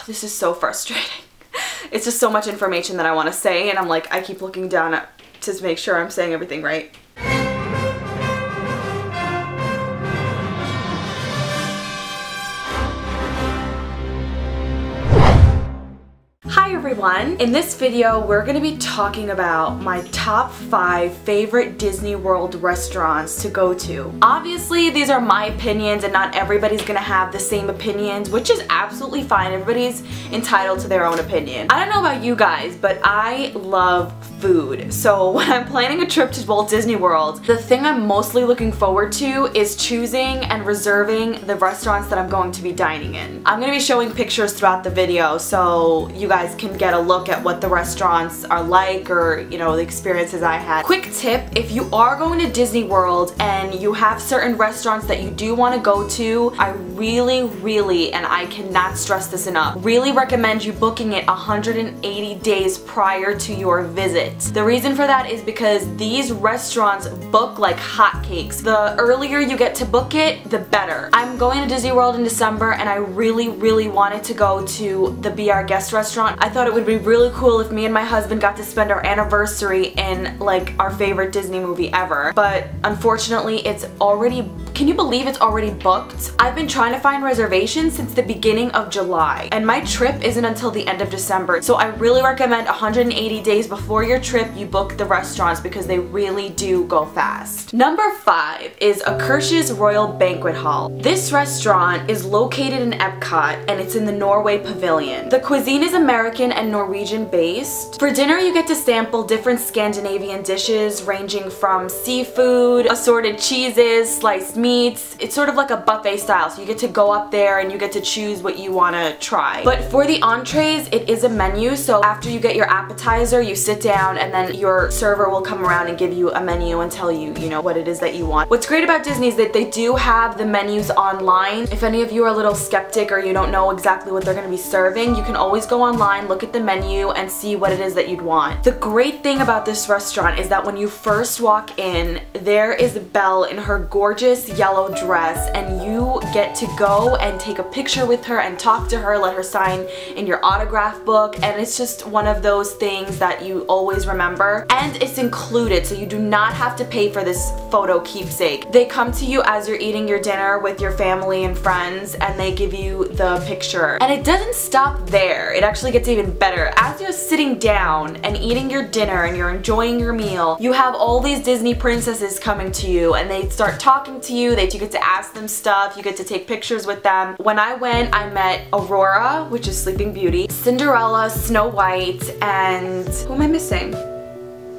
This is so frustrating. It's just so much information that I want to say, and I'm like, I keep looking down to make sure I'm saying everything right. Hi everyone! In this video we're going to be talking about my top 5 favorite Disney World restaurants to go to. Obviously these are my opinions and not everybody's going to have the same opinions, which is absolutely fine. Everybody's entitled to their own opinion. I don't know about you guys, but I love food. So when I'm planning a trip to Walt Disney World, the thing I'm mostly looking forward to is choosing and reserving the restaurants that I'm going to be dining in. I'm going to be showing pictures throughout the video so you guys can get a look at what the restaurants are like, or you know, the experiences I had. Quick tip, if you are going to Disney World and you have certain restaurants that you do want to go to, I really, and I cannot stress this enough, really recommend you booking it 180 days prior to your visit. The reason for that is because these restaurants book like hotcakes. The earlier you get to book it, the better. I'm going to Disney World in December and I really wanted to go to the Be Our Guest restaurant. I thought it would be really cool if me and my husband got to spend our anniversary in like our favorite Disney movie ever. But unfortunately it's already, can you believe it's already booked? I've been trying to find reservations since the beginning of July and my trip isn't until the end of December. So I really recommend 180 days before your trip you book the restaurants because they really do go fast. Number 5 is Akershus Royal Banquet Hall. This restaurant is located in Epcot and it's in the Norway Pavilion. The cuisine is American and Norwegian based. For dinner you get to sample different Scandinavian dishes ranging from seafood, assorted cheeses, sliced meats. It's sort of like a buffet style, so you get to go up there and you get to choose what you want to try. But for the entrees it is a menu, so after you get your appetizer you sit down and then your server will come around and give you a menu and tell you, you know, what it is that you want. What's great about Disney is that they do have the menus online. If any of you are a little skeptic or you don't know exactly what they're going to be serving, you can always go online, look at the menu, and see what it is that you'd want. The great thing about this restaurant is that when you first walk in, there is Belle in her gorgeous yellow dress and you get to go and take a picture with her and talk to her, let her sign in your autograph book, and it's just one of those things that you always remember. And it's included, so you do not have to pay for this photo keepsake. They come to you as you're eating your dinner with your family and friends and they give you the picture. And it doesn't stop there, it actually gets even better. As you're sitting down and eating your dinner and you're enjoying your meal, you have all these Disney princesses coming to you and they start talking to you, you get to ask them stuff, you get to take pictures with them. When I went, I met Aurora, which is Sleeping Beauty, Cinderella, Snow White, and who am I missing?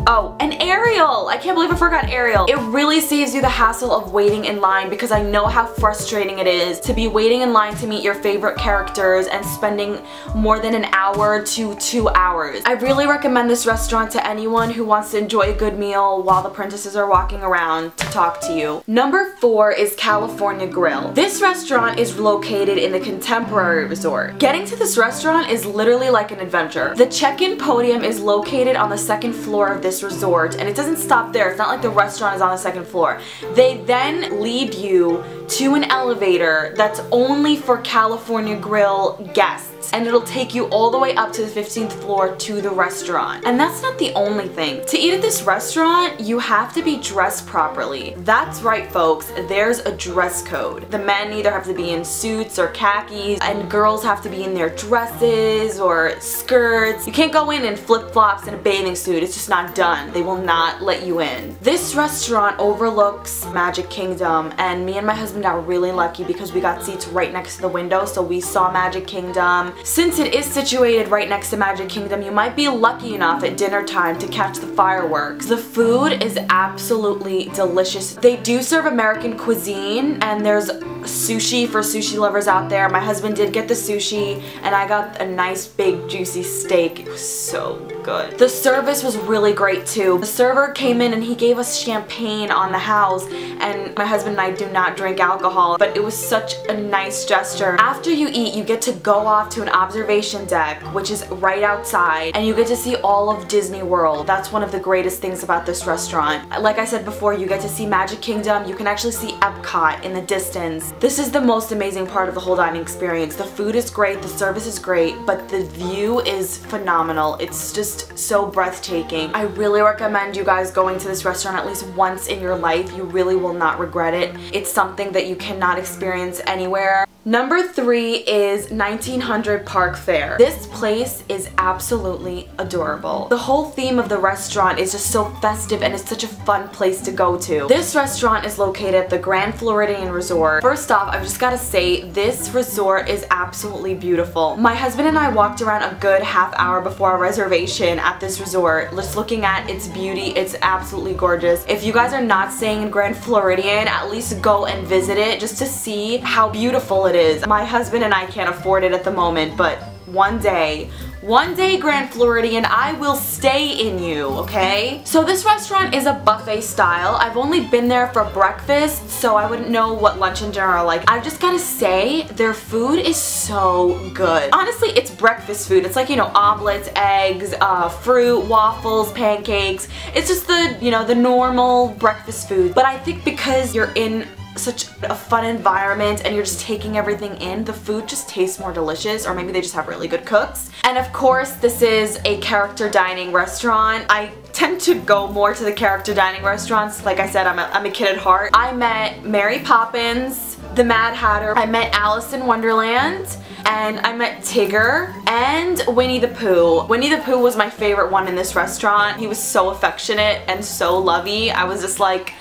Oh, and Ariel! I can't believe I forgot Ariel. It really saves you the hassle of waiting in line because I know how frustrating it is to be waiting in line to meet your favorite characters and spending more than an hour to 2 hours. I really recommend this restaurant to anyone who wants to enjoy a good meal while the princesses are walking around to talk to you. Number 4 is California Grill. This restaurant is located in the Contemporary Resort. Getting to this restaurant is literally like an adventure. The check-in podium is located on the 2nd floor of this resort, and it doesn't stop there. It's not like the restaurant is on the 2nd floor. They then lead you to an elevator that's only for California Grill guests, and it'll take you all the way up to the 15th floor to the restaurant. And that's not the only thing. To eat at this restaurant, you have to be dressed properly. That's right, folks, there's a dress code. The men either have to be in suits or khakis, and girls have to be in their dresses or skirts. You can't go in flip-flops and a bathing suit. It's just not done. They will not let you in. This restaurant overlooks Magic Kingdom, and me and my husband got really lucky because we got seats right next to the window, so we saw Magic Kingdom. Since it is situated right next to Magic Kingdom, you might be lucky enough at dinner time to catch the fireworks. The food is absolutely delicious. They do serve American cuisine, and there's sushi for sushi lovers out there. My husband did get the sushi, and I got a nice big juicy steak. It was so good. The service was really great too. The server came in and he gave us champagne on the house, and my husband and I do not drink alcohol, but it was such a nice gesture. After you eat, you get to go off to an observation deck, which is right outside, and you get to see all of Disney World. That's one of the greatest things about this restaurant. Like I said before, you get to see Magic Kingdom. You can actually see Epcot in the distance. place. This is the most amazing part of the whole dining experience. The food is great, the service is great, but the view is phenomenal. It's just so breathtaking. I really recommend you guys going to this restaurant at least once in your life. You really will not regret it. It's something that you cannot experience anywhere. Number 3 is 1900 Park Fair. This place is absolutely adorable. The whole theme of the restaurant is just so festive and it's such a fun place to go to. This restaurant is located at the Grand Floridian Resort. First off, I've just gotta say, this resort is absolutely beautiful. My husband and I walked around a good half hour before our reservation at this resort, just looking at its beauty. It's absolutely gorgeous. If you guys are not staying in Grand Floridian, at least go and visit it just to see how beautiful it is. My husband and I can't afford it at the moment, but one day, Grand Floridian, I will stay in you, okay? So this restaurant is a buffet style. I've only been there for breakfast, so I wouldn't know what lunch and dinner are like. I've just gotta say, their food is so good. Honestly, it's breakfast food. It's like, you know, omelets, eggs, fruit, waffles, pancakes. It's just the, you know, the normal breakfast food. But I think because you're in such a fun environment and you're just taking everything in, the food just tastes more delicious, or maybe they just have really good cooks. And of course, this is a character dining restaurant. I tend to go more to the character dining restaurants. Like I said, I'm a kid at heart. I met Mary Poppins, the Mad Hatter, I met Alice in Wonderland, and I met Tigger and Winnie the Pooh. Winnie the Pooh was my favorite one in this restaurant. He was so affectionate and so lovey. I was just like,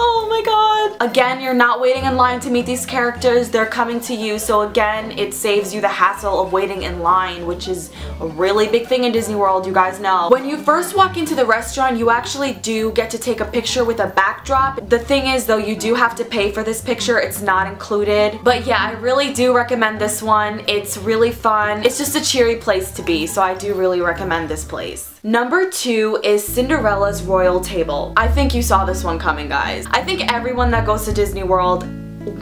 oh my god. Again, you're not waiting in line to meet these characters, they're coming to you, so again, it saves you the hassle of waiting in line, which is a really big thing in Disney World, you guys know. When you first walk into the restaurant, you actually do get to take a picture with a backdrop. The thing is though, you do have to pay for this picture, it's not included. But yeah, I really do recommend this one. It's really fun. It's just a cheery place to be, so I do really recommend this place. Number 2 is Cinderella's Royal Table. I think you saw this one coming, guys. I think everyone that goes to Disney World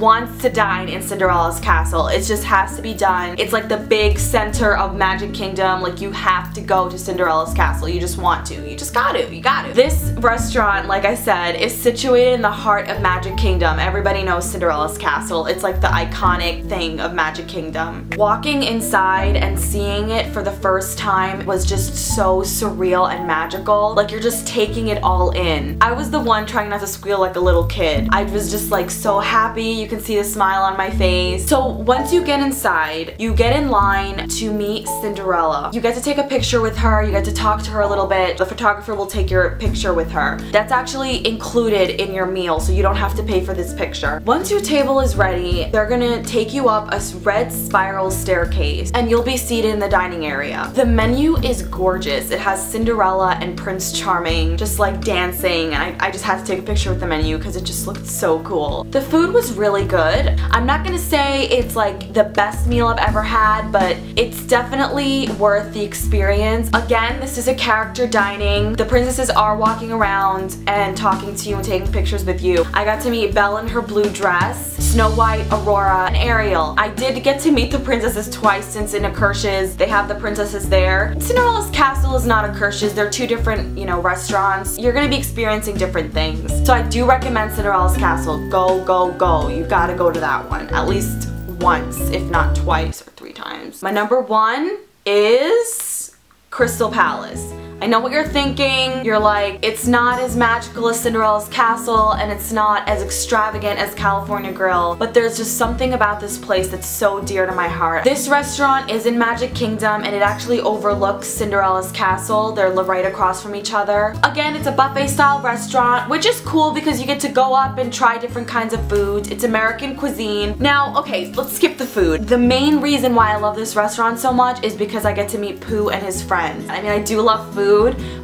wants to dine in Cinderella's castle. It just has to be done. It's like the big center of Magic Kingdom. Like, you have to go to Cinderella's castle. You just want to. You just got to. You got to. This restaurant, like I said, is situated in the heart of Magic Kingdom. Everybody knows Cinderella's castle. It's like the iconic thing of Magic Kingdom. Walking inside and seeing it for the first time was just so surreal and magical. Like, you're just taking it all in. I was the one trying not to squeal like a little kid. I was just like so happy. You can see the smile on my face. So once you get inside, you get in line to meet Cinderella. You get to take a picture with her, you get to talk to her a little bit. The photographer will take your picture with her. That's actually included in your meal, so you don't have to pay for this picture. Once your table is ready, they're gonna take you up a red spiral staircase and you'll be seated in the dining area. The menu is gorgeous. It has Cinderella and Prince Charming just like dancing, and I just had to take a picture with the menu because it just looked so cool. The food was really good. I'm not gonna say it's like the best meal I've ever had, but it's definitely worth the experience. Again, this is a character dining. The princesses are walking around and talking to you and taking pictures with you. I got to meet Belle in her blue dress, Snow White, Aurora, and Ariel. I did get to meet the princesses twice since in Akershus they have the princesses there. Cinderella's castle is not Akershus. They're two different, you know, restaurants. You're gonna be experiencing different things. So I do recommend Cinderella's castle. Go, go, go. You gotta go to that one at least once, if not twice or 3 times. My number 1 is Crystal Palace. I know what you're thinking. You're like, it's not as magical as Cinderella's castle and it's not as extravagant as California Grill, but there's just something about this place that's so dear to my heart. This restaurant is in Magic Kingdom and it actually overlooks Cinderella's castle. They're right across from each other. Again, it's a buffet style restaurant, which is cool because you get to go up and try different kinds of foods. It's American cuisine. Now, okay, let's skip the food. The main reason why I love this restaurant so much is because I get to meet Pooh and his friends. I mean, I do love food,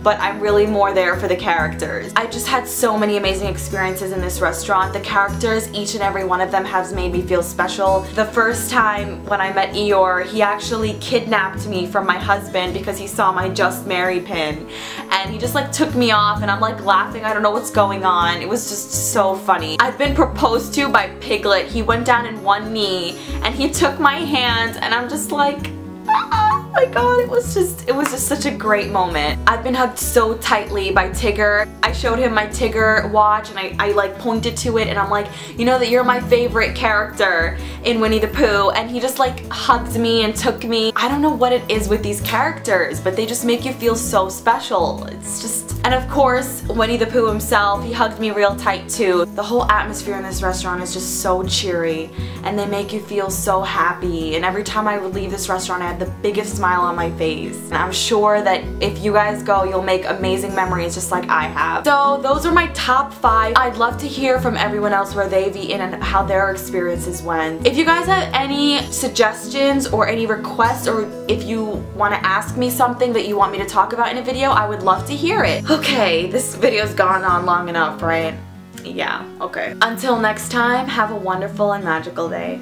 but I'm really more there for the characters. I just had so many amazing experiences in this restaurant. The characters, each and every one of them has made me feel special. The first time when I met Eeyore, he actually kidnapped me from my husband because he saw my Just Married pin. And he just like took me off and I'm like laughing, I don't know what's going on. It was just so funny. I've been proposed to by Piglet. He went down in one knee and he took my hand and I'm just like, Oh my god, it was just such a great moment. I've been hugged so tightly by Tigger. I showed him my Tigger watch and I like pointed to it and I'm like, you know that you're my favorite character in Winnie the Pooh, and he just like hugged me and took me. I don't know what it is with these characters, but they just make you feel so special. It's just, and of course, Winnie the Pooh himself, he hugged me real tight too. The whole atmosphere in this restaurant is just so cheery and they make you feel so happy, and every time I would leave this restaurant I had the biggest smile on my face. And I'm sure that if you guys go, you'll make amazing memories just like I have. So those are my top 5. I'd love to hear from everyone else where they've eaten and how their experiences went. If you guys have any suggestions or any requests, or if you want to ask me something that you want me to talk about in a video, I would love to hear it. Okay, this video's gone on long enough, right? Yeah, okay. Until next time, have a wonderful and magical day.